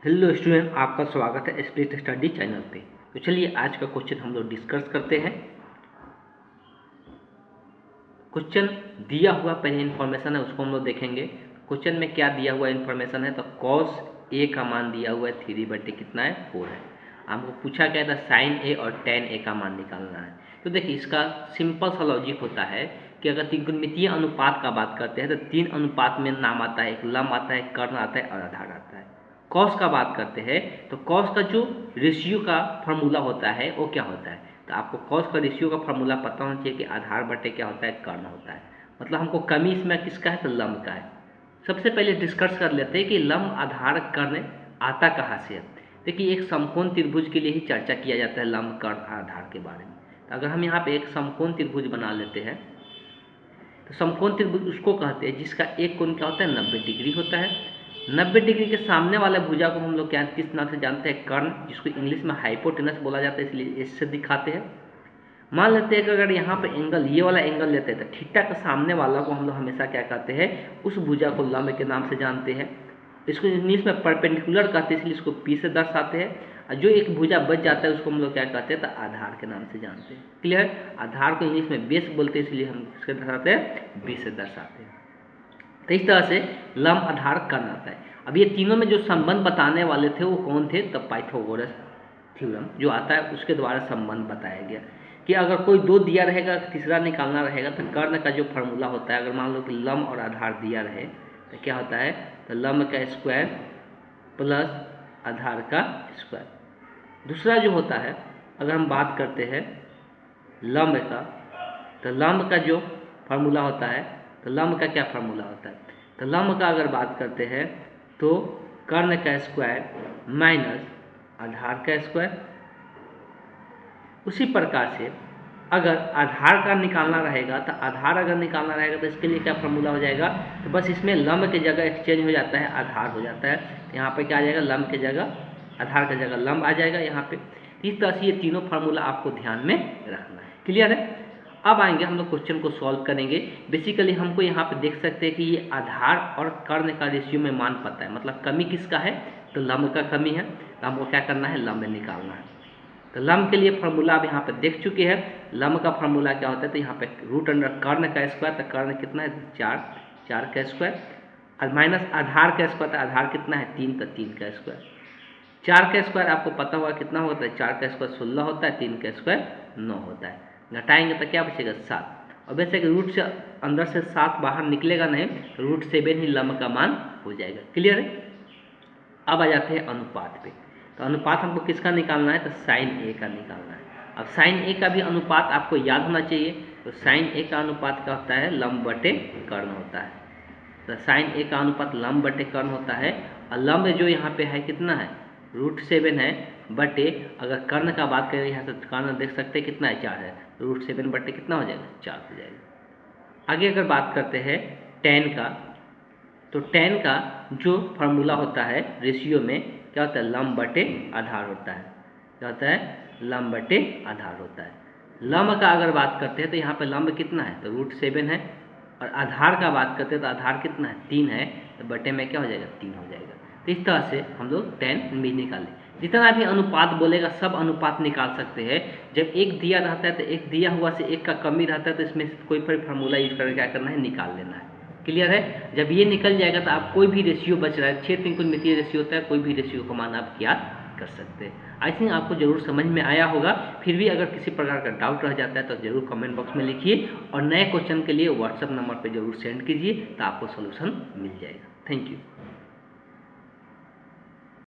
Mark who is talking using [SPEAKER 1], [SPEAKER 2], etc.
[SPEAKER 1] Hello student, आपका स्वागत है स्प्लिट स्टडी चैनल पे। तो चलिए आज का क्वेश्चन हम लोग डिस्कस करते हैं। क्वेश्चन दिया हुआ पहले इन्फॉर्मेशन है उसको हम लोग देखेंगे। क्वेश्चन में क्या दिया हुआ इन्फॉर्मेशन है, तो कॉस ए का मान दिया हुआ है 3/, कितना है 4 है। हमको पूछा गया था साइन ए और टेन ए का मान निकालना है। तो देखिए इसका सिंपल सा लॉजिक होता है कि अगर त्रिकोणमितीय अनुपात का बात करते हैं तो 3 अनुपात में नाम आता है, एक लंब आता है, कर्ण आता है और आधार आता है। कॉस का बात करते हैं तो कॉस का जो रेशियो का फॉर्मूला होता है वो क्या होता है, तो आपको कॉस का रेशियो का फॉर्मूला पता होना चाहिए कि आधार बटे क्या होता है, कर्ण होता है। मतलब हमको कमी इसमें किसका है, तो लंब का है। सबसे पहले डिस्कस कर लेते हैं कि लंब आधार कर्ण आता कहाँ से है। देखिए एक समकोण त्रिभुज के लिए ही चर्चा किया जाता है लंब कर्ण आधार के बारे में। तो अगर हम यहाँ पे एक समकोण त्रिभुज बना लेते हैं तो समकोण त्रिभुज उसको कहते हैं जिसका एक कोण क्या होता है, 90 डिग्री होता है। 90 डिग्री के सामने वाले भुजा को हम लोग क्या किस नाम से जानते हैं, कर्ण, जिसको इंग्लिश में हाइपोटेनस बोला जाता है, इसलिए इससे दिखाते हैं। मान लेते हैं कि अगर यहाँ पे एंगल ये वाला एंगल लेते हैं तो थीटा के सामने वाला को हम लोग हमेशा क्या कहते हैं, उस भुजा को लंब के नाम से जानते हैं। इसको इंग्लिश में परपेंडिकुलर कहते हैं, इसलिए इसको पी से दर्शाते हैं। और जो एक भुजा बच जाता है उसको हम लोग क्या कहते हैं, तो आधार के नाम से जानते हैं। क्लियर। आधार को इंग्लिश में बेस बोलते हैं, इसलिए हम इसके दर्शाते हैं, बी से दर्शाते हैं। तो इस तरह से लंब आधार कर्ण आता है। अब ये तीनों में जो संबंध बताने वाले थे वो कौन थे, तब पाइथागोरस थ्योरम जो आता है उसके द्वारा संबंध बताया गया कि अगर कोई दो दिया रहेगा तीसरा निकालना रहेगा तो कर्ण का जो फॉर्मूला होता है, अगर मान लो कि लंब और आधार दिया रहे तो क्या होता है, तो लंब का स्क्वायर प्लस आधार का स्क्वायर। दूसरा जो होता है, अगर हम बात करते हैं लंब का, तो लंब का जो फार्मूला होता है, तो लंब का क्या फार्मूला होता है, तो लंब का अगर बात करते हैं तो कर्ण का स्क्वायर माइनस आधार का स्क्वायर। उसी प्रकार से अगर आधार का निकालना रहेगा तो आधार अगर निकालना रहेगा तो इसके लिए क्या फार्मूला हो जाएगा, तो बस इसमें लंब की जगह एक्सचेंज हो जाता है, आधार हो जाता है। यहाँ पे क्या आ जाएगा, लंब की जगह आधार की जगह लंब आ जाएगा यहाँ पे। इस तरह से ये तीनों फार्मूला आपको ध्यान में रखना है। क्लियर है। अब आएंगे हम लोग क्वेश्चन को सॉल्व करेंगे। बेसिकली हमको यहाँ पे देख सकते हैं कि ये आधार और कर्ण का रेशियो में मान पता है, मतलब कमी किसका है, तो लंब का कमी है। तो हमको क्या करना है, लंब निकालना है। तो लंब के लिए फार्मूला आप यहाँ पे देख चुके हैं। लंब का फार्मूला क्या होता है, तो यहाँ पे रूट अंडर कर्ण का स्क्वायर, तो कर्ण कितना है 4, 4 का स्क्वायर और माइनस आधार का स्क्वायर, तो आधार कितना है 3, तो 3 का स्क्वायर। 4 का स्क्वायर आपको पता होगा कितना होता है, 4 का स्क्वायर 16 होता है, 3 का स्क्वायर 9 होता है। घटाएंगे तो क्या बचेगा 7, और वैसे रूट से अंदर से 7 बाहर निकलेगा नहीं, रूट 7 ही लंब का मान हो जाएगा। क्लियर है। अब आ जाते हैं अनुपात पे। तो अनुपात हमको किसका निकालना है, तो साइन ए का निकालना है। अब साइन ए का भी अनुपात आपको याद होना चाहिए। तो साइन ए का अनुपात क्या होता है, लंब बटे कर्ण होता है। तो साइन ए का अनुपात लंब बटे कर्ण होता है। और लंब जो यहाँ पे है कितना है, रूट 7 है, बटे अगर कर्ण का बात करें यहाँ से कर्ण देख सकते हैं कितना है, 4 है, रूट 7 बटे कितना हो जाएगा, 4 हो जाएगा। आगे अगर बात करते हैं टेन का, तो टेन का जो फार्मूला होता है रेशियो में क्या होता है, लंब बटे आधार होता है। क्या होता है, लंब बटे आधार होता है। लंब का अगर बात करते हैं तो यहाँ पे लंब कितना है, तो रूट 7 है, और आधार का बात करते हैं तो आधार कितना है 3 है, तो बटे में क्या हो जाएगा 3 हो जाएगा। तो इस तरह से हम लोग टेन भी निकालें। जितना भी अनुपात बोलेगा सब अनुपात निकाल सकते हैं। जब एक दिया रहता है तो एक दिया हुआ से एक का कमी रहता है तो इसमें कोई पर फार्मूला यूज करके क्या करना है, निकाल लेना है। क्लियर है। जब ये निकल जाएगा तो आप कोई भी रेशियो बच रहा है, 6 त्रिकोणमितीय रेशियो होता है, कोई भी रेशियो का मान आप ज्ञात कर सकते हैं। आई थिंक आपको जरूर समझ में आया होगा। फिर भी अगर किसी प्रकार का डाउट रह जाता है तो जरूर कमेंट बॉक्स में लिखिए, और नए क्वेश्चन के लिए व्हाट्सएप नंबर पर जरूर सेंड कीजिए, तो आपको सोल्यूशन मिल जाएगा। Thank you.